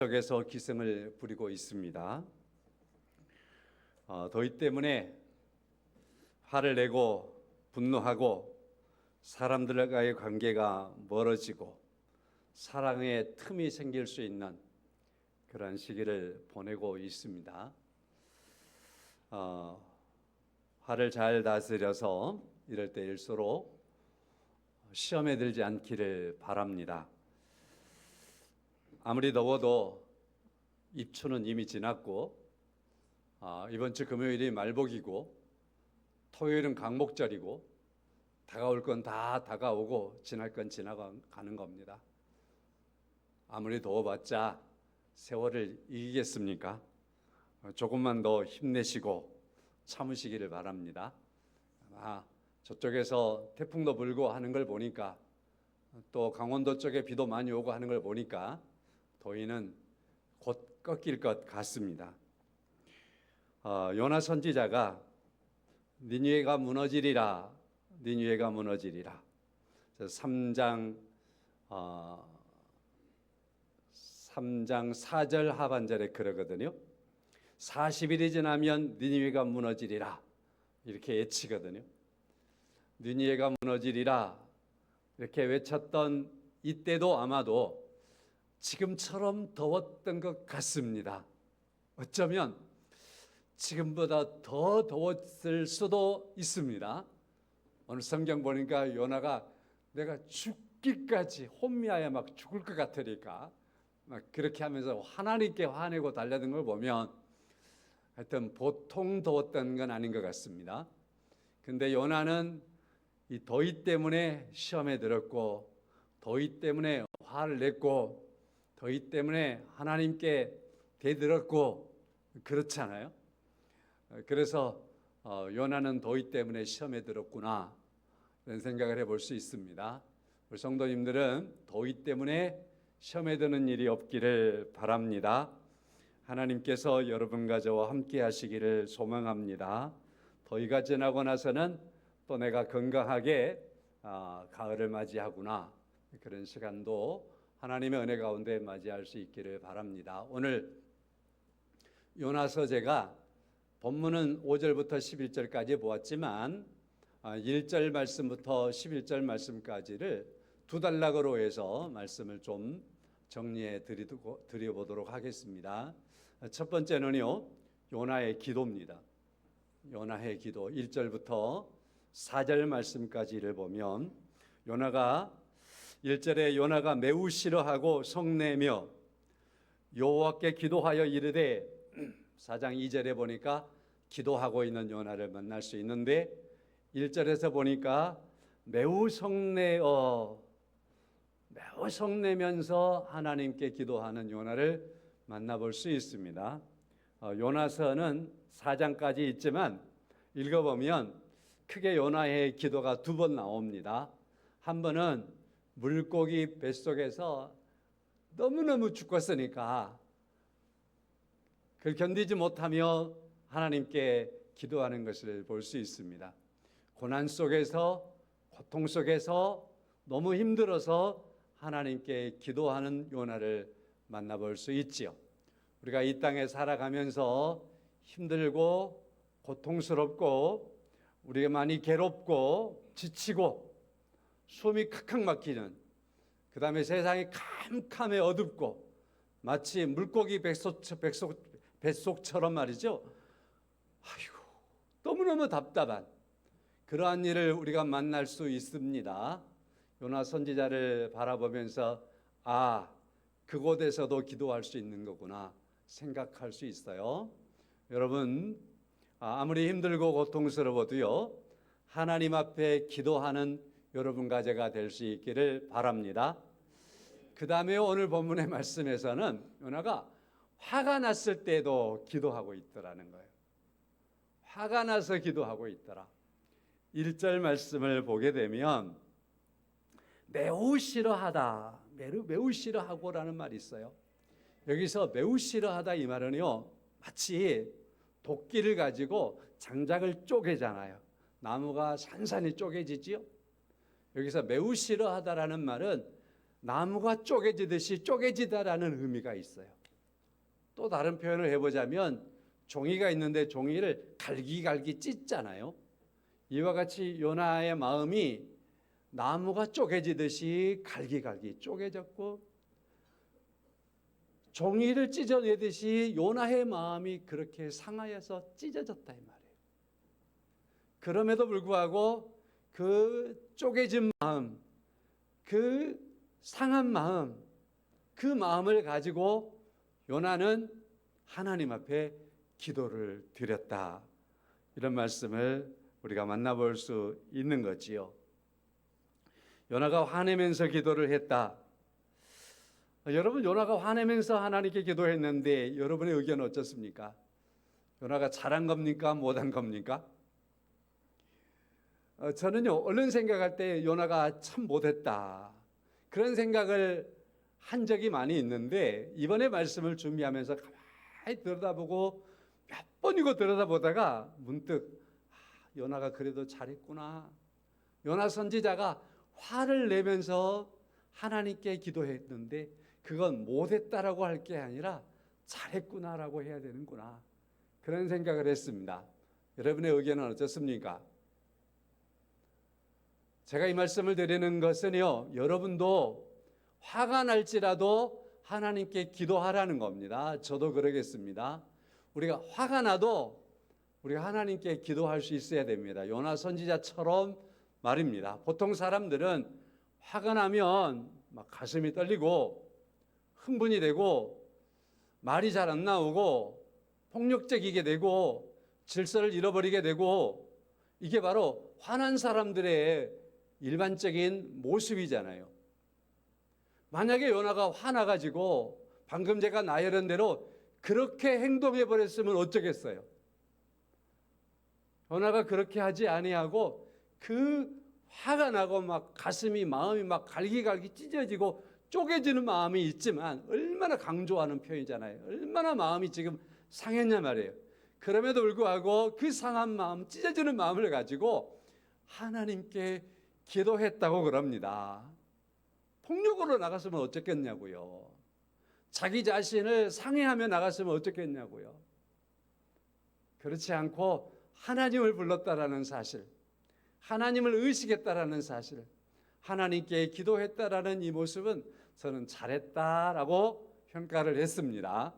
지역에서 기승을 부리고 있습니다. 더위 때문에 화를 내고 분노하고 사람들과의 관계가 멀어지고 사랑의 틈이 생길 수 있는 그런 시기를 보내고 있습니다. 화를 잘 다스려서 이럴 때일수록 시험에 들지 않기를 바랍니다. 아무리 더워도 입추는 이미 지났고 이번 주 금요일이 말복이고 토요일은 강목절이고 다가올 건 다 다가오고 지날 건 지나가는 겁니다. 아무리 더워봤자 세월을 이기겠습니까? 조금만 더 힘내시고 참으시기를 바랍니다. 저쪽에서 태풍도 불고 하는 걸 보니까 또 강원도 쪽에 비도 많이 오고 하는 걸 보니까 더위는 곧 꺾일 것 같습니다. 요나 선지자가 니느웨가 무너지리라, 니느웨가 무너지리라. 3장 4절 하반절에 그러거든요. 40일이 지나면 니느웨가 무너지리라 이렇게 외치거든요. 니느웨가 무너지리라 이렇게 외쳤던 이때도 아마도 지금처럼 더웠던 것 같습니다. 어쩌면 지금보다 더 더웠을 수도 있습니다. 오늘 성경 보니까 요나가 내가 죽기까지 혼미하여 막 죽을 것 같으니까 막 그렇게 하면서 하나님께 화내고 달려든 걸 보면 하여튼 보통 더웠던 건 아닌 것 같습니다. 근데 요나는 이 더위 때문에 시험에 들었고 더위 때문에 화를 냈고 더위 때문에 하나님께 대들었고 그렇잖아요. 그래서 요나는 더위 때문에 시험에 들었구나 이런 생각을 해볼 수 있습니다. 우리 성도님들은 더위 때문에 시험에 드는 일이 없기를 바랍니다. 하나님께서 여러분과 저와 함께 하시기를 소망합니다. 더위가 지나고 나서는 또 내가 건강하게 가을을 맞이하구나 그런 시간도 하나님의 은혜 가운데 맞이할 수 있기를 바랍니다. 오늘 요나서 제가 본문은 5절부터 11절까지 보았지만 1절 말씀부터 11절 말씀까지를 두 단락으로 해서 말씀을 좀 정리해 드려보도록 하겠습니다. 첫 번째는요, 요나의 기도입니다. 요나의 기도 1절부터 4절 말씀까지를 보면 요나가 1절에 요나가 매우 싫어하고 성내며 여호와께 기도하여 이르되 4장 2절에 보니까 기도하고 있는 요나를 만날 수 있는데 1절에서 보니까 매우 성내면서 하나님께 기도하는 요나를 만나볼 수 있습니다. 요나서는 4장까지 있지만 읽어보면 크게 요나의 기도가 두 번 나옵니다. 한 번은 물고기 뱃속에서 너무너무 죽었으니까 그걸 견디지 못하며 하나님께 기도하는 것을 볼 수 있습니다. 고난 속에서 고통 속에서 너무 힘들어서 하나님께 기도하는 요나를 만나볼 수 있지요. 우리가 이 땅에 살아가면서 힘들고 고통스럽고 우리가 많이 괴롭고 지치고 숨이 칵칵 막히는 그 다음에 세상이 캄캄해 어둡고 마치 물고기 뱃속처럼 말이죠. 아이고 너무너무 답답한 그러한 일을 우리가 만날 수 있습니다. 요나 선지자를 바라보면서 그곳에서도 기도할 수 있는 거구나 생각할 수 있어요. 여러분 아무리 힘들고 고통스러워도요 하나님 앞에 기도하는 여러분과 제가 될 수 있기를 바랍니다. 그 다음에 오늘 본문의 말씀에서는 요나가 화가 났을 때도 기도하고 있더라는 거예요. 화가 나서 기도하고 있더라. 1절 말씀을 보게 되면 매우 싫어하다, 매우 싫어하고라는 말이 있어요. 여기서 매우 싫어하다 이 말은요 마치 도끼를 가지고 장작을 쪼개잖아요. 나무가 산산이 쪼개지지요. 여기서 매우 싫어하다라는 말은 나무가 쪼개지듯이 쪼개지다라는 의미가 있어요. 또 다른 표현을 해보자면 종이가 있는데 종이를 갈기갈기 찢잖아요. 이와 같이 요나의 마음이 나무가 쪼개지듯이 갈기갈기 쪼개졌고, 종이를 찢어내듯이 요나의 마음이 그렇게 상하여서 찢어졌다 이 말이에요. 그럼에도 불구하고 그 쪼개진 마음, 그 상한 마음, 그 마음을 가지고 요나는 하나님 앞에 기도를 드렸다. 이런 말씀을 우리가 만나볼 수 있는 거지요. 요나가 화내면서 기도를 했다. 여러분, 요나가 화내면서 하나님께 기도했는데 여러분의 의견은 어떻습니까? 요나가 잘한 겁니까? 못한 겁니까? 저는요, 얼른 생각할 때 요나가 참 못했다, 그런 생각을 한 적이 많이 있는데, 이번에 말씀을 준비하면서 가만히 들여다보고 몇 번이고 들여다보다가 문득 요나가 그래도 잘했구나. 요나 선지자가 화를 내면서 하나님께 기도했는데 그건 못했다라고 할 게 아니라 잘했구나라고 해야 되는구나, 그런 생각을 했습니다. 여러분의 의견은 어떻습니까? 제가 이 말씀을 드리는 것은요, 여러분도 화가 날지라도 하나님께 기도하라는 겁니다. 저도 그러겠습니다. 우리가 화가 나도 우리가 하나님께 기도할 수 있어야 됩니다. 요나 선지자처럼 말입니다. 보통 사람들은 화가 나면 막 가슴이 떨리고 흥분이 되고 말이 잘 안 나오고 폭력적이게 되고 질서를 잃어버리게 되고, 이게 바로 화난 사람들의 일반적인 모습이잖아요. 만약에 요나가 화나가지고 방금 제가 나열한 대로 그렇게 행동해 버렸으면 어쩌겠어요? 요나가 그렇게 하지 아니하고 그 화가 나고 막 가슴이, 마음이 막 갈기갈기 찢어지고 쪼개지는 마음이 있지만, 얼마나 강조하는 표현이잖아요. 얼마나 마음이 지금 상했냐 말이에요. 그럼에도 불구하고 그 상한 마음, 찢어지는 마음을 가지고 하나님께 기도했다고 그럽니다. 폭력으로 나갔으면 어쩌겠냐고요. 자기 자신을 상해하며 나갔으면 어쩌겠냐고요. 그렇지 않고 하나님을 불렀다라는 사실, 하나님을 의식했다라는 사실, 하나님께 기도했다라는 이 모습은 저는 잘했다라고 평가를 했습니다.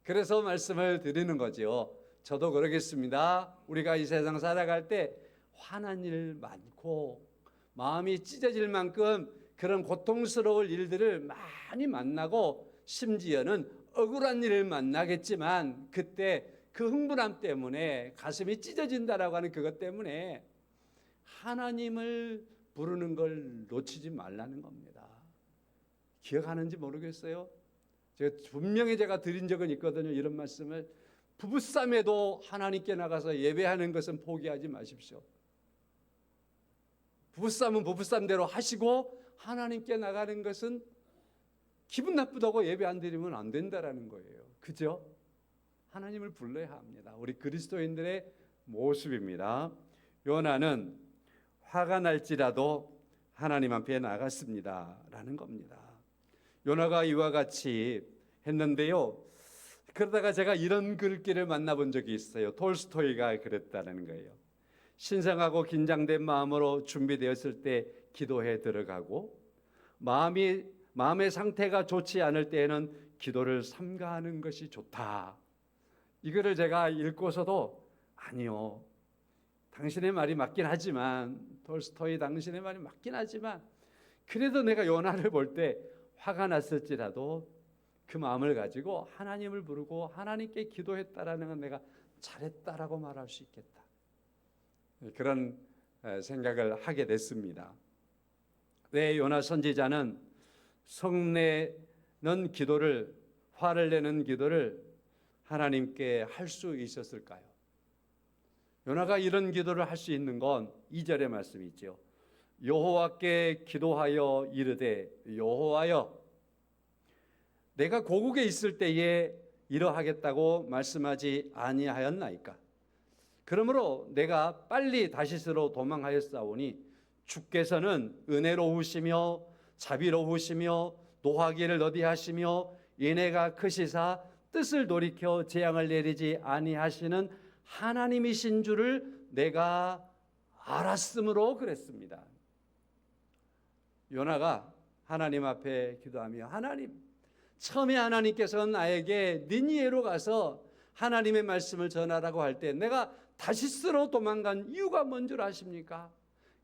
그래서 말씀을 드리는 거죠. 저도 그러겠습니다. 우리가 이 세상 살아갈 때 화난 일 많고 마음이 찢어질 만큼 그런 고통스러울 일들을 많이 만나고, 심지어는 억울한 일을 만나겠지만, 그때 그 흥분함 때문에 가슴이 찢어진다라고 하는 그것 때문에 하나님을 부르는 걸 놓치지 말라는 겁니다. 기억하는지 모르겠어요. 분명히 제가 드린 적은 있거든요. 이런 말씀을. 부부싸움에도 하나님께 나가서 예배하는 것은 포기하지 마십시오. 부부싸움은 부부싸움대로 하시고 하나님께 나가는 것은 기분 나쁘다고 예배 안 드리면 안 된다라는 거예요. 그죠? 하나님을 불러야 합니다. 우리 그리스도인들의 모습입니다. 요나는 화가 날지라도 하나님 앞에 나갔습니다 라는 겁니다. 요나가 이와 같이 했는데요, 그러다가 제가 이런 글귀를 만나본 적이 있어요. 톨스토이가 그랬다는 거예요. 신성하고 긴장된 마음으로 준비되었을 때 기도에 들어가고, 마음의 상태가 좋지 않을 때에는 기도를 삼가하는 것이 좋다. 이거를 제가 읽고서도, 아니요, 당신의 말이 맞긴 하지만, 톨스토이 당신의 말이 맞긴 하지만, 그래도 내가 요나를 볼 때 화가 났을지라도 그 마음을 가지고 하나님을 부르고 하나님께 기도했다라는 건 내가 잘했다라고 말할 수 있겠다, 그런 생각을 하게 됐습니다. 왜 요나 선지자는 성내는 기도를, 화를 내는 기도를 하나님께 할 수 있었을까요? 요나가 이런 기도를 할 수 있는 건 2절의 말씀이죠. 여호와께 기도하여 이르되, 여호와여, 내가 고국에 있을 때에 이러하겠다고 말씀하지 아니하였나이까? 그러므로 내가 빨리 다시스로 도망하였사오니 주께서는 은혜로우시며 자비로우시며 노하기를 더디하시며 인애가 크시사 뜻을 돌이켜 재앙을 내리지 아니하시는 하나님이신 줄을 내가 알았으므로 그랬습니다. 요나가 하나님 앞에 기도하며, 하나님, 처음에 하나님께서는 나에게 니느웨로 가서 하나님의 말씀을 전하라고 할 때 내가 다시스로 도망간 이유가 뭔 줄 아십니까?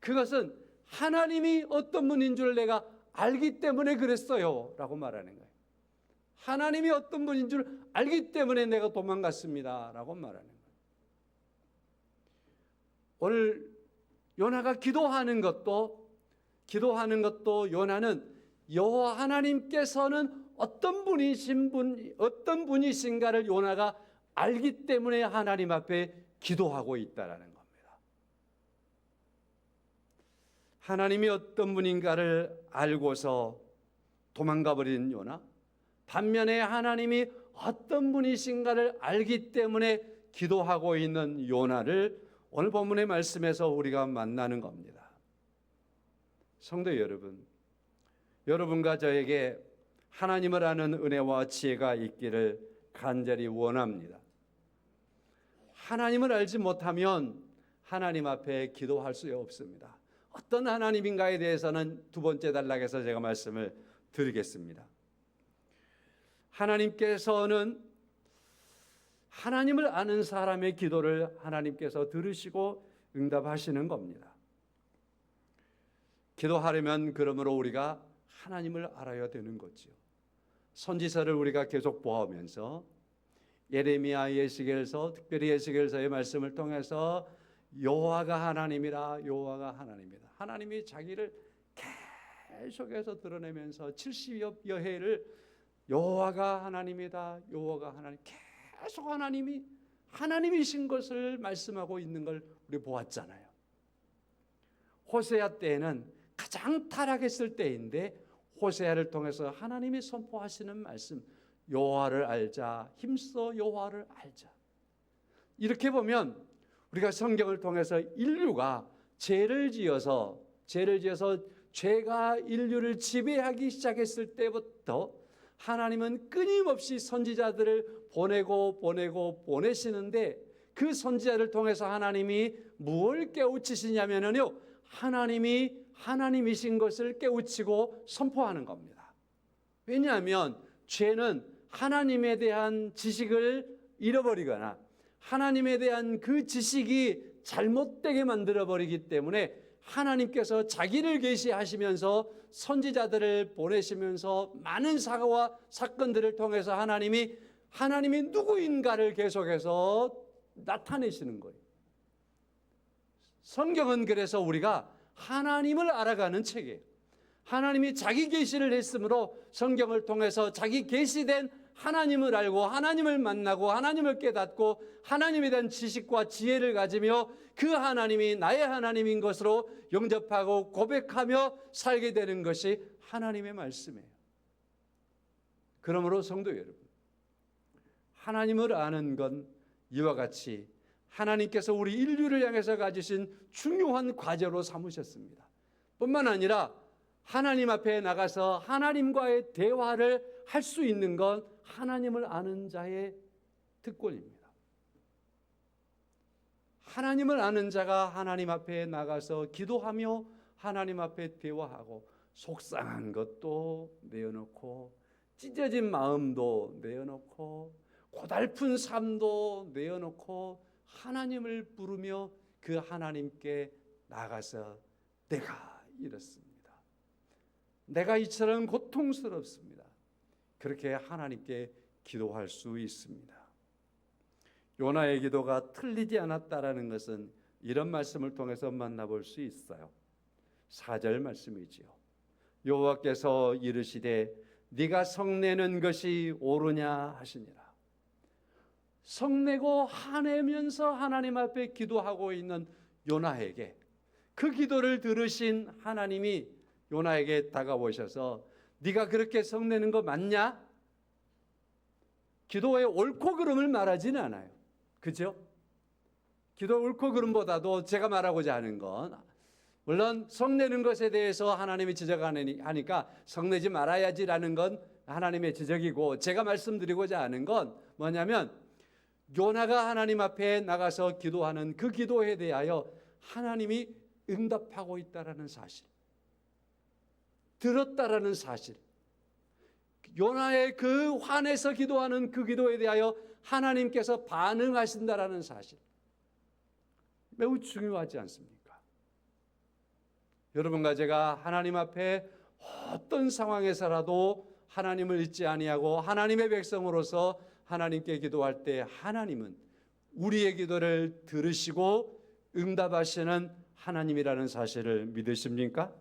그것은 하나님이 어떤 분인 줄 내가 알기 때문에 그랬어요 라고 말하는 거예요. 하나님이 어떤 분인 줄 알기 때문에 내가 도망갔습니다 라고 말하는 거예요. 오늘 요나가 기도하는 것도 요나는 여호와 하나님께서는 어떤 분이신가를 요나가 알기 때문에 하나님 앞에 기도하고 있다라는 겁니다. 하나님이 어떤 분인가를 알고서 도망가 버린 요나, 반면에 하나님이 어떤 분이신가를 알기 때문에 기도하고 있는 요나를 오늘 본문의 말씀에서 우리가 만나는 겁니다. 성도 여러분, 여러분과 저에게 하나님을 아는 은혜와 지혜가 있기를 간절히 원합니다. 하나님을 알지 못하면 하나님 앞에 기도할 수 없습니다. 어떤 하나님인가에 대해서는 두 번째 단락에서 제가 말씀을 드리겠습니다. 하나님께서는 하나님을 아는 사람의 기도를 하나님께서 들으시고 응답하시는 겁니다. 기도하려면 그러므로 우리가 하나님을 알아야 되는 거죠. 선지서를 우리가 계속 보아오면서 예레미야, 예시겔서, 특별히 예시겔서의 말씀을 통해서 여호와가 하나님이라, 여호와가 하나님이다. 하나님이 자기를 계속해서 드러내면서 70여 해를 여호와가 하나님이다, 여호와가 하나님, 계속 하나님이 하나님이신 것을 말씀하고 있는 걸 우리 보았잖아요. 호세아 때에는 가장 타락했을 때인데 호세아를 통해서 하나님이 선포하시는 말씀, 여호와를 알자, 힘써 여호와를 알자. 이렇게 보면 우리가 성경을 통해서 인류가 죄를 지어서 죄가 인류를 지배하기 시작했을 때부터 하나님은 끊임없이 선지자들을 보내시는데 그 선지자를 통해서 하나님이 무엇을 깨우치시냐면요, 하나님이 하나님이신 것을 깨우치고 선포하는 겁니다. 왜냐하면 죄는 하나님에 대한 지식을 잃어버리거나 하나님에 대한 그 지식이 잘못되게 만들어버리기 때문에 하나님께서 자기를 계시하시면서 선지자들을 보내시면서 많은 사고와 사건들을 통해서 하나님이 누구인가를 계속해서 나타내시는 거예요. 성경은 그래서 우리가 하나님을 알아가는 책이에요. 하나님이 자기 계시를 했으므로 성경을 통해서 자기 계시된 하나님을 알고 하나님을 만나고 하나님을 깨닫고 하나님에 대한 지식과 지혜를 가지며 그 하나님이 나의 하나님인 것으로 영접하고 고백하며 살게 되는 것이 하나님의 말씀이에요. 그러므로 성도 여러분, 하나님을 아는 건 이와 같이 하나님께서 우리 인류를 향해서 가지신 중요한 과제로 삼으셨습니다. 뿐만 아니라 하나님 앞에 나가서 하나님과의 대화를 할 수 있는 건 하나님을 아는 자의 특권입니다. 하나님을 아는 자가 하나님 앞에 나가서 기도하며 하나님 앞에 대화하고 속상한 것도 내어놓고 찢어진 마음도 내어놓고 고달픈 삶도 내어놓고 하나님을 부르며 그 하나님께 나가서 내가 이렇습니다. 내가 이처럼 고통스럽습니다. 그렇게 하나님께 기도할 수 있습니다. 요나의 기도가 틀리지 않았다라는 것은 이런 말씀을 통해서 만나볼 수 있어요. 4절 말씀이지요. 여호와께서 이르시되 네가 성내는 것이 옳으냐 하시니라. 성내고 화내면서 하나님 앞에 기도하고 있는 요나에게 그 기도를 들으신 하나님이 요나에게 다가오셔서 네가 그렇게 성내는 거 맞냐? 기도의 옳고 그름을 말하지는 않아요. 그죠? 기도 옳고 그름보다도 제가 말하고자 하는 건, 물론 성내는 것에 대해서 하나님이 지적하니까 성내지 말아야지라는 건 하나님의 지적이고, 제가 말씀드리고자 하는 건 뭐냐면 요나가 하나님 앞에 나가서 기도하는 그 기도에 대하여 하나님이 응답하고 있다라는 사실, 들었다라는 사실, 요나의 그 환에서 기도하는 그 기도에 대하여 하나님께서 반응하신다라는 사실, 매우 중요하지 않습니까? 여러분과 제가 하나님 앞에 어떤 상황에서라도 하나님을 잊지 아니하고 하나님의 백성으로서 하나님께 기도할 때 하나님은 우리의 기도를 들으시고 응답하시는 하나님이라는 사실을 믿으십니까?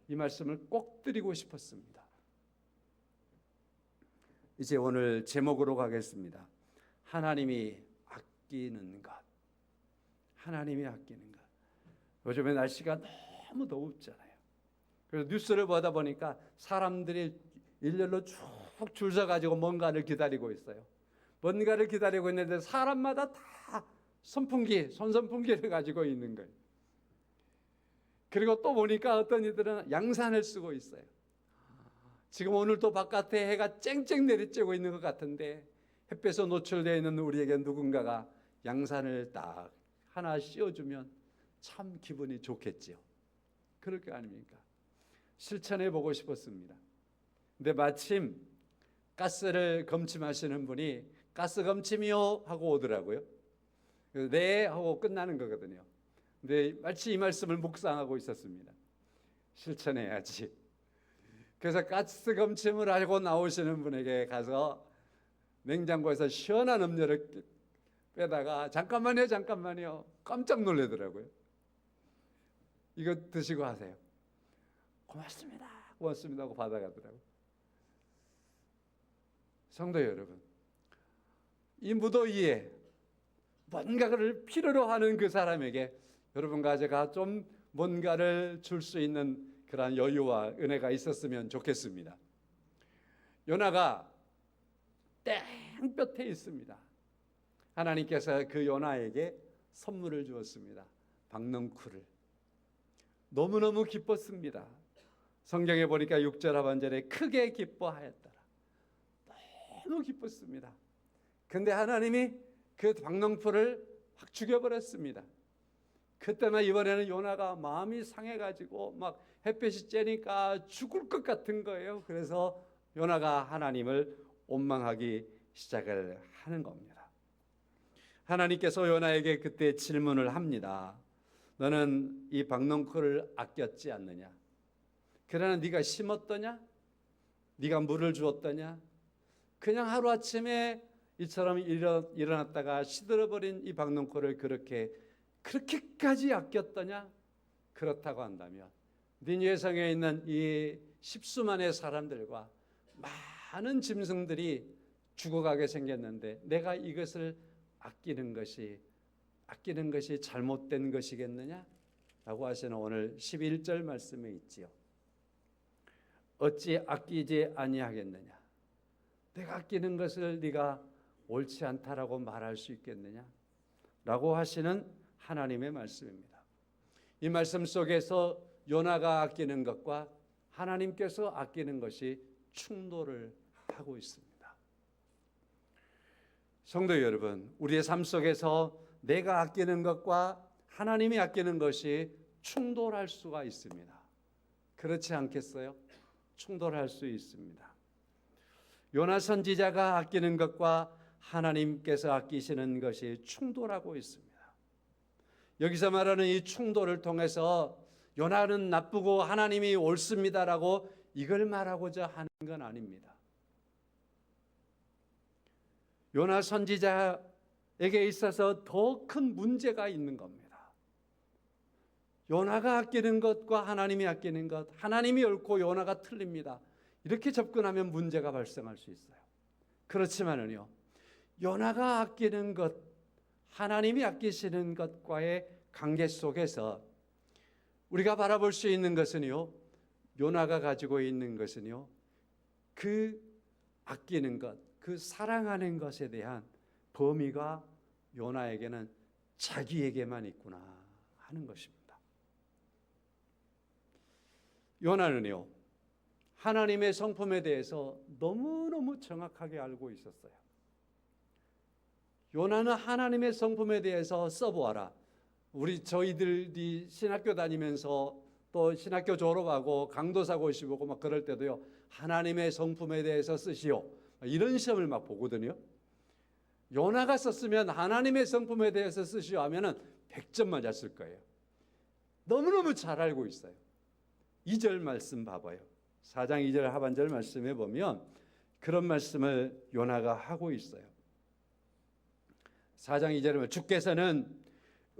이 말씀을 꼭 드리고 싶었습니다. 이제 오늘 제목으로 가겠습니다. 하나님이 아끼는 것. 하나님이 아끼는 것. 요즘에 날씨가 너무 더웁잖아요. 그래서 뉴스를 보다 보니까 사람들이 일렬로 쭉 줄 서가지고 뭔가를 기다리고 있어요. 뭔가를 기다리고 있는데 사람마다 다 손선풍기를 가지고 있는 거예요. 그리고 또 보니까 어떤 이들은 양산을 쓰고 있어요. 지금 오늘도 바깥에 해가 쨍쨍 내리쬐고 있는 것 같은데 햇볕에 노출되어 있는 우리에게 누군가가 양산을 딱 하나 씌워주면 참 기분이 좋겠지요. 그럴 거 아닙니까? 실천해 보고 싶었습니다. 근데 마침 가스를 검침하시는 분이 가스 검침이요 하고 오더라고요. 네 하고 끝나는 거거든요. 근데 마치 이 말씀을 묵상하고 있었습니다. 실천해야지. 그래서 가스 검침을 하고 나오시는 분에게 가서 냉장고에서 시원한 음료를 빼다가 잠깐만요 깜짝 놀라더라고요. 이거 드시고 하세요. 고맙습니다 하고 받아가더라고요. 성도 여러분, 이 무더위에 뭔가를 필요로 하는 그 사람에게 여러분과 제가 좀 뭔가를 줄 수 있는 그러한 여유와 은혜가 있었으면 좋겠습니다. 요나가 땡볕에 있습니다. 하나님께서 그 요나에게 선물을 주었습니다. 박넝쿨을. 너무너무 기뻤습니다. 성경에 보니까 6절 하반절에 크게 기뻐하였더라. 너무 기뻤습니다. 근데 하나님이 그 박넝쿨을 확 죽여버렸습니다. 그때나 이번에는 요나가 마음이 상해가지고 막 햇볕이 쬐니까 죽을 것 같은 거예요. 그래서 요나가 하나님을 원망하기 시작을 하는 겁니다. 하나님께서 요나에게 그때 질문을 합니다. 너는 이 박넝쿨을 아꼈지 않느냐? 그러나 네가 심었더냐? 네가 물을 주었더냐? 그냥 하루아침에 이처럼 일어났다가 시들어버린 이 박넝쿨을 그렇게까지 아꼈더냐? 그렇다고 한다면 니느웨 성에 있는 이 십수만의 사람들과 많은 짐승들이 죽어가게 생겼는데 내가 이것을 아끼는 것이 잘못된 것이겠느냐? 라고 하시는 오늘 11절 말씀에 있지요. 어찌 아끼지 아니하겠느냐? 내가 아끼는 것을 네가 옳지 않다라고 말할 수 있겠느냐? 라고 하시는 하나님의 말씀입니다. 이 말씀 속에서 요나가 아끼는 것과 하나님께서 아끼는 것이 충돌을 하고 있습니다. 성도 여러분, 우리의 삶 속에서 내가 아끼는 것과 하나님이 아끼는 것이 충돌할 수가 있습니다. 그렇지 않겠어요? 충돌할 수 있습니다. 요나 선지자가 아끼는 것과 하나님께서 아끼시는 것이 충돌하고 있습니다. 여기서 말하는 이 충돌을 통해서 요나는 나쁘고 하나님이 옳습니다라고 이걸 말하고자 하는 건 아닙니다. 요나 선지자에게 있어서 더 큰 문제가 있는 겁니다. 요나가 아끼는 것과 하나님이 아끼는 것, 하나님이 옳고 요나가 틀립니다. 이렇게 접근하면 문제가 발생할 수 있어요. 그렇지만은요, 요나가 아끼는 것, 하나님이 아끼시는 것과의 관계 속에서 우리가 바라볼 수 있는 것은요, 요나가 가지고 있는 것은요, 그 아끼는 것, 그 사랑하는 것에 대한 범위가 요나에게는 자기에게만 있구나 하는 것입니다. 요나는요, 하나님의 성품에 대해서 너무너무 정확하게 알고 있었어요. 요나는 하나님의 성품에 대해서 써보아라. 저희들이 신학교 다니면서 또 신학교 졸업하고 강도사 고시 보고 막 그럴 때도요, 하나님의 성품에 대해서 쓰시오, 이런 시험을 막 보거든요. 요나가 썼으면 하나님의 성품에 대해서 쓰시오 하면은 100점 맞았을 거예요. 너무너무 잘 알고 있어요. 2절 말씀 봐봐요. 4장 2절 하반절 말씀에 보면 그런 말씀을 요나가 하고 있어요. 4장 2절에 보면 주께서는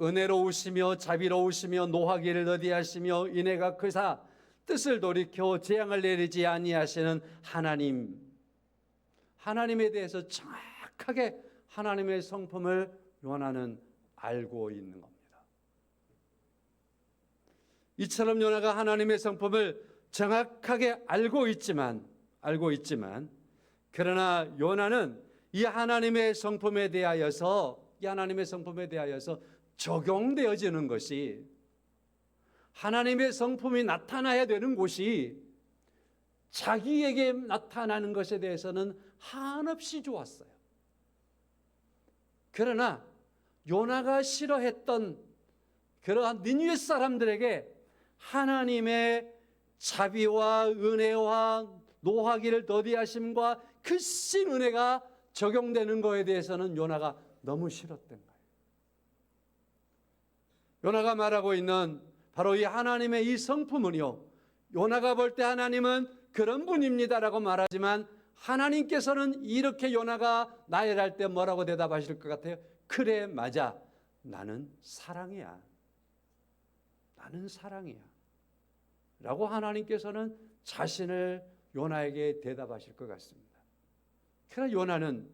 은혜로우시며 자비로우시며 노하기를 더디하시며 인애가 크사 뜻을 돌이켜 재앙을 내리지 아니하시는 하나님. 하나님에 대해서 정확하게 하나님의 성품을 요나는 알고 있는 겁니다. 이처럼 요나가 하나님의 성품을 정확하게 알고 있지만 그러나 요나는 이 하나님의 성품에 대하여서 적용되어지는 것이, 하나님의 성품이 나타나야 되는 곳이 자기에게 나타나는 것에 대해서는 한없이 좋았어요. 그러나 요나가 싫어했던 그러한 니느웨 사람들에게 하나님의 자비와 은혜와 노하기를 더디하심과 크신 은혜가 적용되는 것에 대해서는 요나가 너무 싫었던 거예요. 요나가 말하고 있는 바로 이 하나님의 이 성품은요, 요나가 볼 때 하나님은 그런 분입니다라고 말하지만 하나님께서는 이렇게 요나가 나열할 때 뭐라고 대답하실 것 같아요? 그래, 맞아, 나는 사랑이야, 나는 사랑이야 라고 하나님께서는 자신을 요나에게 대답하실 것 같습니다. 그러나 요나는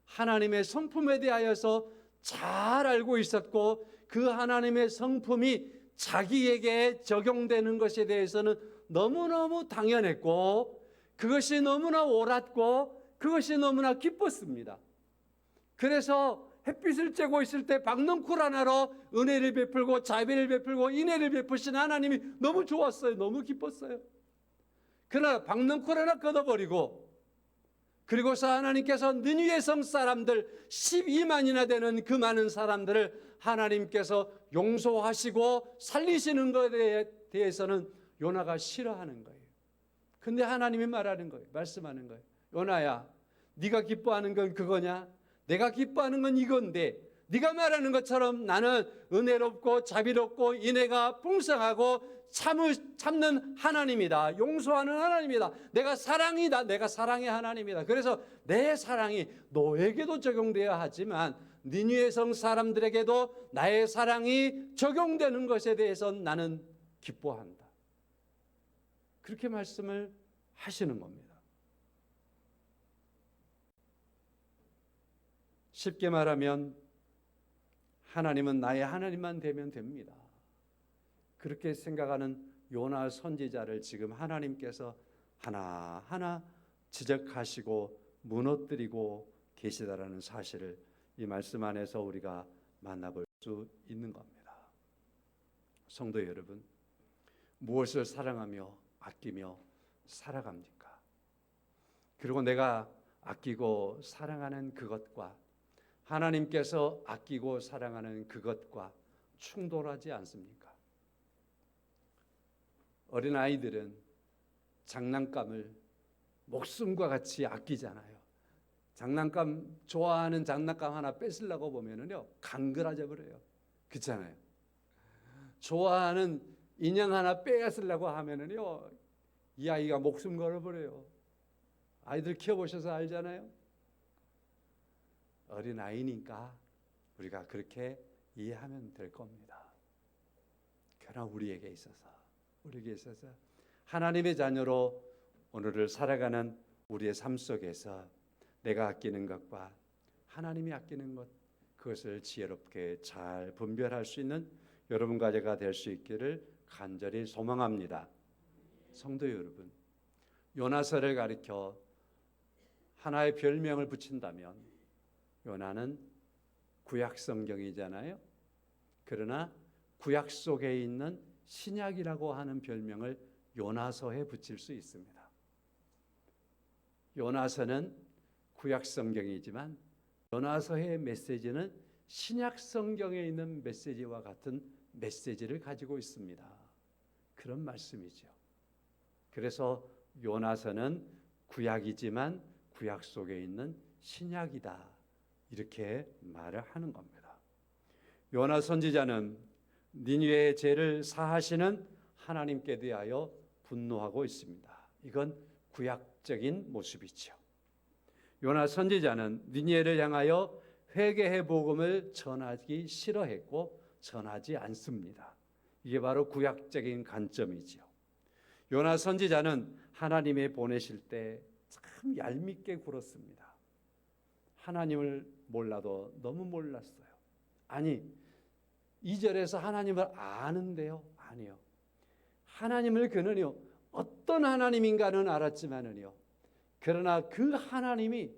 하나님의 성품에 대하여서 잘 알고 있었고 그 하나님의 성품이 자기에게 적용되는 것에 대해서는 너무너무 당연했고 그것이 너무나 옳았고 그것이 너무나 기뻤습니다. 그래서 햇빛을 쬐고 있을 때 박넝쿨 하나로 은혜를 베풀고 자비를 베풀고 인애를 베푸신 하나님이 너무 좋았어요. 너무 기뻤어요. 그러나 박넝쿨 하나 걷어버리고 그리고서 하나님께서 느니웨 성 사람들 12만이나 되는 그 많은 사람들을 하나님께서 용서하시고 살리시는 것에 대해서는 요나가 싫어하는 거예요. 근데 하나님이 말하는 거예요. 말씀하는 거예요. 요나야, 네가 기뻐하는 건 그거냐? 내가 기뻐하는 건 이건데 네가 말하는 것처럼 나는 은혜롭고 자비롭고 인애가 풍성하고 참는 하나님이다. 용서하는 하나님이다. 내가 사랑이다. 내가 사랑의 하나님이다. 그래서 내 사랑이 너에게도 적용되어야 하지만 니느웨 성 사람들에게도 나의 사랑이 적용되는 것에 대해서 나는 기뻐한다. 그렇게 말씀을 하시는 겁니다. 쉽게 말하면 하나님은 나의 하나님만 되면 됩니다. 그렇게 생각하는 요나 선지자를 지금 하나님께서 하나하나 지적하시고 무너뜨리고 계시다라는 사실을 이 말씀 안에서 우리가 만나볼 수 있는 겁니다. 성도 여러분, 무엇을 사랑하며 아끼며 살아갑니까? 그리고 내가 아끼고 사랑하는 그것과 하나님께서 아끼고 사랑하는 그것과 충돌하지 않습니까? 어린아이들은 장난감을 목숨과 같이 아끼잖아요. 장난감, 좋아하는 장난감 하나 뺏으려고 보면은요, 강글어져 버려요. 그렇잖아요. 좋아하는 인형 하나 빼앗으려고 하면은요, 이 아이가 목숨 걸어버려요. 아이들 키워보셔서 알잖아요. 어린아이니까 우리가 그렇게 이해하면 될 겁니다. 그러나 우리에게 있어서 하나님의 자녀로 오늘을 살아가는 우리의 삶 속에서 내가 아끼는 것과 하나님이 아끼는 것, 그것을 지혜롭게 잘 분별할 수 있는 여러분과 제가 될 수 있기를 간절히 소망합니다. 성도 여러분, 요나서를 가리켜 하나의 별명을 붙인다면 요나는 구약 성경이잖아요. 그러나 구약 속에 있는 신약이라고 하는 별명을 요나서에 붙일 수 있습니다. 요나서는 구약 성경이지만 요나서의 메시지는 신약 성경에 있는 메시지와 같은 메시지를 가지고 있습니다. 그런 말씀이죠. 그래서 요나서는 구약이지만 구약 속에 있는 신약이다, 이렇게 말을 하는 겁니다. 요나 선지자는 니느웨의 죄를 사하시는 하나님께 대하여 분노하고 있습니다. 이건 구약적인 모습이죠. 요나 선지자는 니느웨를 향하여 회개의 복음을 전하기 싫어했고 전하지 않습니다. 이게 바로 구약적인 관점이죠. 요나 선지자는 하나님이 보내실 때 참 얄밉게 굴었습니다. 하나님을 몰라도 너무 몰랐어요. 아니, 2절에서 하나님을 아는데요? 아니요. 하나님을 그는요, 어떤 하나님인가는 알았지만은요, 그러나 그 하나님이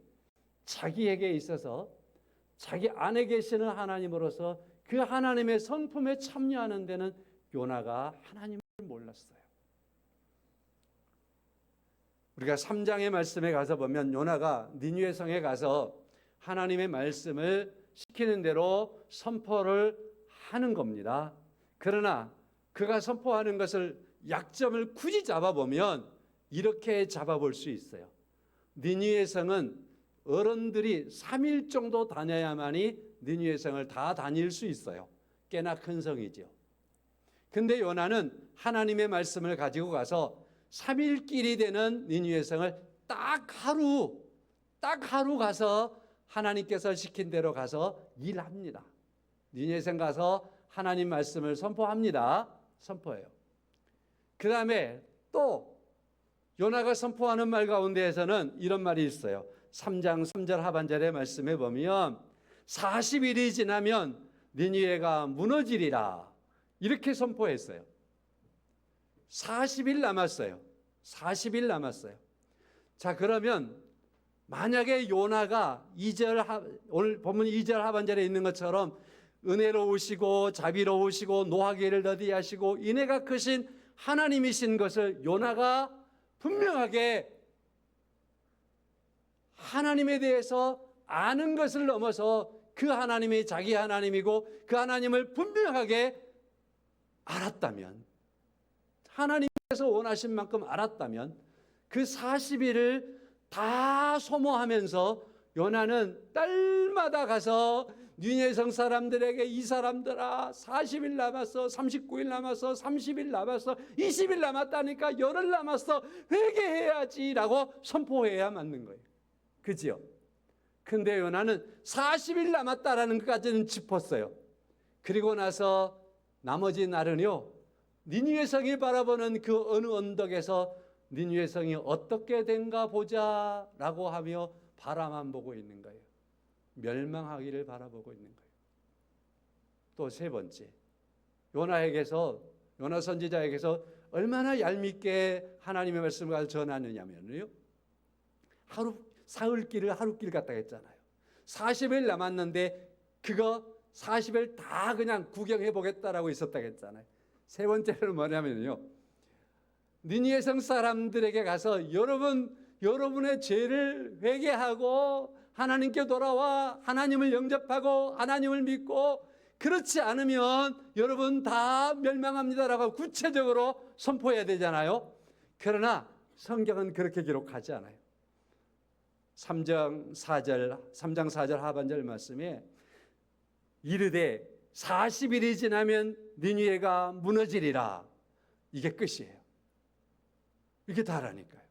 자기에게 있어서 자기 안에 계시는 하나님으로서 그 하나님의 성품에 참여하는 데는 요나가 하나님을 몰랐어요. 우리가 3장의 말씀에 가서 보면 요나가 니느웨 성에 가서 하나님의 말씀을 시키는 대로 선포를 하는 겁니다. 그러나 그가 선포하는 것을 약점을 굳이 잡아보면 이렇게 잡아볼 수 있어요. 니느웨 성은 어른들이 3일 정도 다녀야만이 니느웨 성을 다 다닐 수 있어요. 꽤나 큰 성이죠. 근데 요나는 하나님의 말씀을 가지고 가서 3일 길이 되는 니느웨 성을 딱 하루 가서 하나님께서 시킨 대로 가서 일합니다. 니느웨 성 가서 하나님 말씀을 선포합니다. 선포해요. 그 다음에 또 요나가 선포하는 말 가운데에서는 이런 말이 있어요. 3장 3절 하반절의 말씀에 보면 40일이 지나면 니느웨가 무너지리라, 이렇게 선포했어요. 40일 남았어요. 40일 남았어요. 자, 그러면 만약에 요나가 오늘 본문 2절 하반절에 있는 것처럼 은혜로우시고 자비로우시고 노하기를 더디하시고 인애가 크신 하나님이신 것을 요나가 분명하게 하나님에 대해서 아는 것을 넘어서 그 하나님이 자기 하나님이고 그 하나님을 분명하게 알았다면, 하나님께서 원하신 만큼 알았다면 그 40일을 다 소모하면서 요나는 딸마다 가서 니느웨 성 사람들에게 이 사람들아 40일 남았어, 39일 남았어, 30일 남았어, 20일 남았다니까, 열흘 남았어, 회개해야지라고 선포해야 맞는 거예요. 그지요? 근데 요나는 40일 남았다라는 것까지는 짚었어요. 그리고 나서 나머지 날은요, 니느웨 성이 바라보는 그 어느 언덕에서 니느웨 성이 어떻게 된가 보자라고 하며 바라만 보고 있는 거예요. 멸망하기를 바라보고 있는 거예요. 또 세 번째, 요나 선지자에게서 얼마나 얄밉게 하나님의 말씀을 전하느냐면요, 사흘길을 하루길 갔다 했잖아요. 40일 남았는데 그거 40일 다 그냥 구경해 보겠다라고 있었다 했잖아요. 세 번째는 뭐냐면요, 니느웨 성 사람들에게 가서 여러분의 죄를 회개하고 하나님께 돌아와 하나님을 영접하고 하나님을 믿고, 그렇지 않으면 여러분 다 멸망합니다라고 구체적으로 선포해야 되잖아요. 그러나 성경은 그렇게 기록하지 않아요. 3장 4절 하반절 말씀에 이르되 40일이 지나면 니느웨가 무너지리라, 이게 끝이에요. 이게 다라니까요.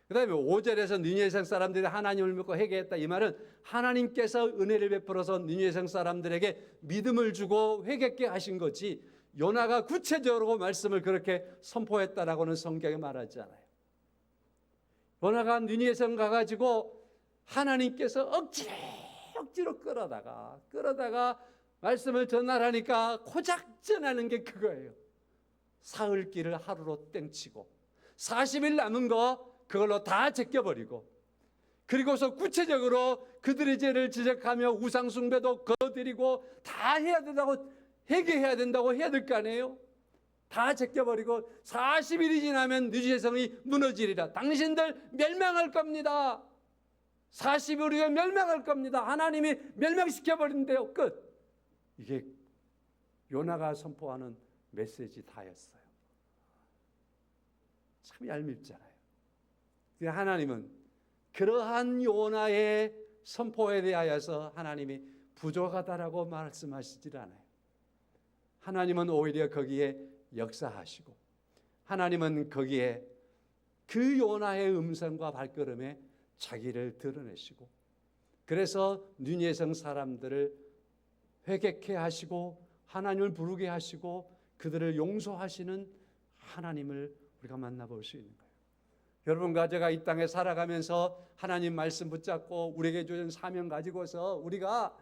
그 다음에 5절에서 니느웨 성 사람들이 하나님을 믿고 회개했다, 이 말은 하나님께서 은혜를 베풀어서 니느웨 성 사람들에게 믿음을 주고 회개케 하신 거지, 요나가 구체적으로 말씀을 그렇게 선포했다라고는 성경에 말하지 않아요. 요나가 니느웨 성 가가지고 하나님께서 억지로 끌어다가 말씀을 전하라니까 고작전하는 게 그거예요. 사흘길을 하루로 땡치고 40일 남은 거 그걸로 다 제껴버리고, 그리고서 구체적으로 그들의 죄를 지적하며 우상숭배도 거드리고 다 해야 된다고, 회개해야 된다고 해야 될 거 아니에요. 다 제껴버리고 40일이 지나면 니느웨 성이 무너지리라, 당신들 멸망할 겁니다, 40일 후에 멸망할 겁니다. 하나님이 멸망시켜버린대요. 끝. 이게 요나가 선포하는 메시지 다였어요. 참 얄밉잖아요. 하나님은 그러한 요나의 선포에 대하여서 하나님이 부족하다라고 말씀하시질 않아요. 하나님은 오히려 거기에 역사하시고, 하나님은 거기에 그 요나의 음성과 발걸음에 자기를 드러내시고, 그래서 니느웨성 사람들을 회개케 하시고 하나님을 부르게 하시고 그들을 용서하시는 하나님을 우리가 만나볼 수 있는 거예요. 여러분과 제가 이 땅에 살아가면서 하나님 말씀 붙잡고 우리에게 주신 사명 가지고서 우리가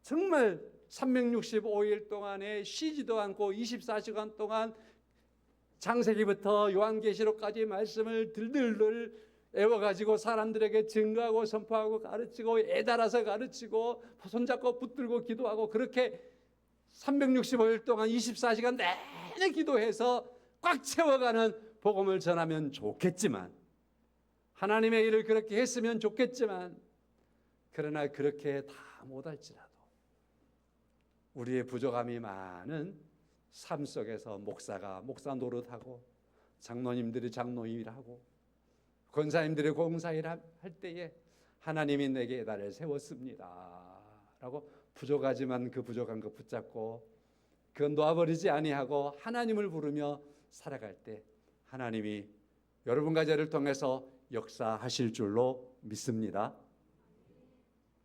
정말 365일 동안에 쉬지도 않고 24시간 동안 창세기부터 요한계시록까지 말씀을 들들들 애워가지고 사람들에게 증거하고 선포하고 가르치고 애달아서 가르치고 손잡고 붙들고 기도하고 그렇게 365일 동안 24시간 내내 기도해서 꽉 채워가는 복음을 전하면 좋겠지만, 하나님의 일을 그렇게 했으면 좋겠지만, 그러나 그렇게 다 못할지라도 우리의 부족함이 많은 삶 속에서 목사가 목사 노릇하고 장로님들이 장로 일하고 권사님들이 공사일 할 때에 하나님이 내게 나를 세웠습니다 라고 부족하지만 그 부족한 거 붙잡고 그건 놓아버리지 아니하고 하나님을 부르며 살아갈 때 하나님이 여러분과 저를 통해서 역사하실 줄로 믿습니다.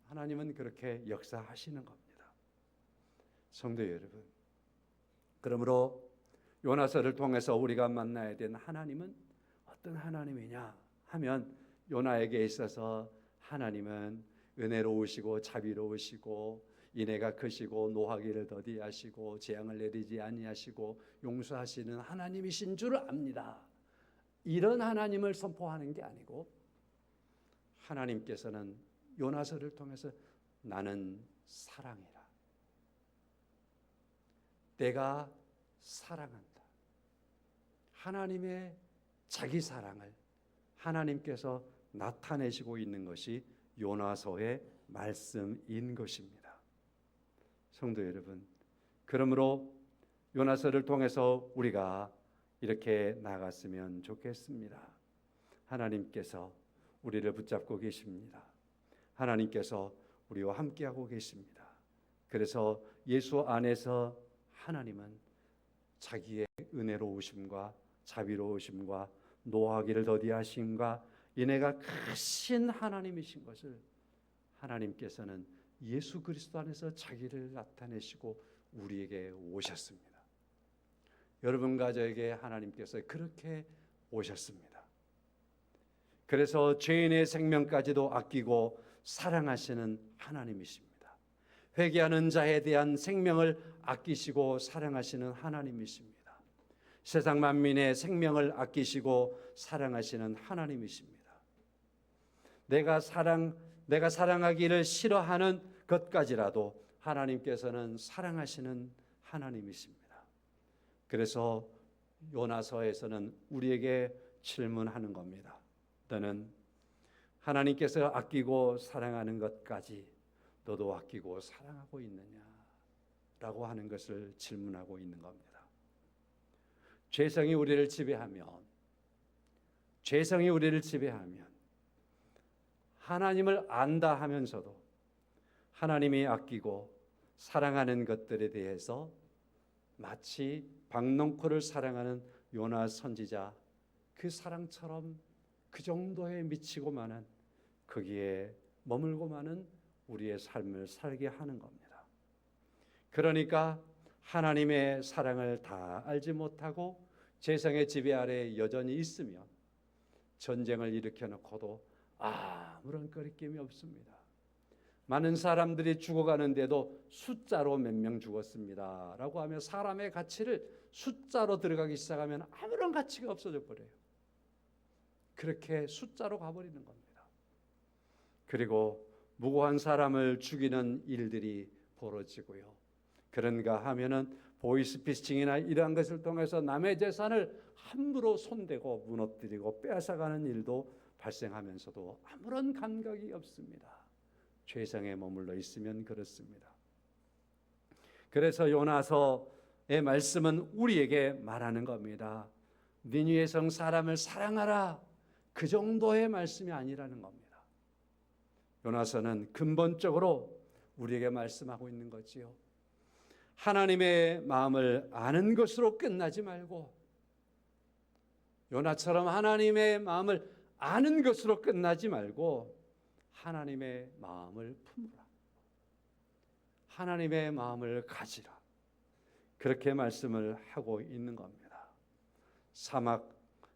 하나님은 그렇게 역사하시는 겁니다. 성도 여러분, 그러므로 요나서를 통해서 우리가 만나야 되는 하나님은 어떤 하나님이냐 하면, 요나에게 있어서 하나님은 은혜로우시고 자비로우시고 인애가 크시고 노하기를 더디하시고 재앙을 내리지 아니하시고 용서하시는 하나님이신 줄 압니다. 이런 하나님을 선포하는 게 아니고, 하나님께서는 요나서를 통해서 나는 사랑이라, 내가 사랑한다, 하나님의 자기 사랑을 하나님께서 나타내시고 있는 것이 요나서의 말씀인 것입니다. 성도 여러분, 그러므로 요나서를 통해서 우리가 이렇게 나갔으면 좋겠습니다. 하나님께서 우리를 붙잡고 계십니다. 하나님께서 우리와 함께하고 계십니다. 그래서 예수 안에서 하나님은 자기의 은혜로우심과 자비로우심과 노하기를 더디하심과 인애가 크신 하나님이신 것을 하나님께서는 예수 그리스도 안에서 자기를 나타내시고 우리에게 오셨습니다. 여러분과 저에게 하나님께서 그렇게 오셨습니다. 그래서 죄인의 생명까지도 아끼고 사랑하시는 하나님이십니다. 회개하는 자에 대한 생명을 아끼시고 사랑하시는 하나님이십니다. 세상 만민의 생명을 아끼시고 사랑하시는 하나님이십니다. 내가 사랑하기를 싫어하는 것까지라도 하나님께서는 사랑하시는 하나님이십니다. 그래서 요나서에서는 우리에게 질문하는 겁니다. 너는 하나님께서 아끼고 사랑하는 것까지 너도 아끼고 사랑하고 있느냐? 라고 하는 것을 질문하고 있는 겁니다. 죄성이 우리를 지배하면 하나님을 안다 하면서도 하나님이 아끼고 사랑하는 것들에 대해서 마치 박농코를 사랑하는 요나 선지자 그 사랑처럼 그 정도에 미치고만은 거기에 머물고만은 우리의 삶을 살게 하는 겁니다. 그러니까 하나님의 사랑을 다 알지 못하고 죄성의 지배 아래 여전히 있으면 전쟁을 일으켜 놓고도 아무런 거리낌이 없습니다. 많은 사람들이 죽어가는데도 숫자로 몇 명 죽었습니다 라고 하며 사람의 가치를 숫자로 들어가기 시작하면 아무런 가치가 없어져 버려요. 그렇게 숫자로 가버리는 겁니다. 그리고 무고한 사람을 죽이는 일들이 벌어지고요. 그런가 하면은 보이스피싱이나 이러한 것을 통해서 남의 재산을 함부로 손대고 무너뜨리고 빼앗아가는 일도 발생하면서도 아무런 감각이 없습니다. 죄성에 머물러 있으면 그렇습니다. 그래서 요나서의 말씀은 우리에게 말하는 겁니다. 니느웨 성 사람을 사랑하라. 그 정도의 말씀이 아니라는 겁니다. 요나서는 근본적으로 우리에게 말씀하고 있는 거지요. 하나님의 마음을 아는 것으로 끝나지 말고, 요나처럼 하나님의 마음을 아는 것으로 끝나지 말고 하나님의 마음을 품으라. 하나님의 마음을 가지라. 그렇게 말씀을 하고 있는 겁니다.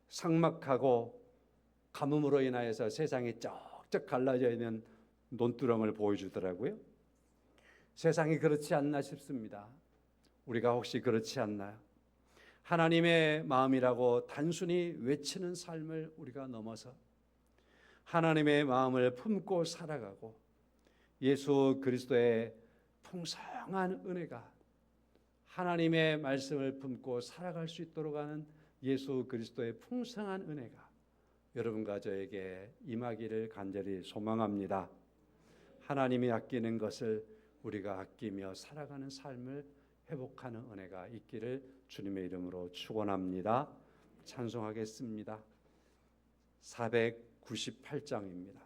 삭막하고 가뭄으로 인하여서 세상이 쩍쩍 갈라져 있는 논두렁을 보여주더라고요. 세상이 그렇지 않나 싶습니다. 우리가 혹시 그렇지 않나요? 하나님의 마음이라고 단순히 외치는 삶을 우리가 넘어서 하나님의 마음을 품고 살아가고 예수 그리스도의 풍성한 은혜가 하나님의 말씀을 품고 살아갈 수 있도록 하는 예수 그리스도의 풍성한 은혜가 여러분과 저에게 임하기를 간절히 소망합니다. 하나님이 아끼는 것을 우리가 아끼며 살아가는 삶을 회복하는 은혜가 있기를 주님의 이름으로 축원합니다. 찬송하겠습니다. 498장입니다.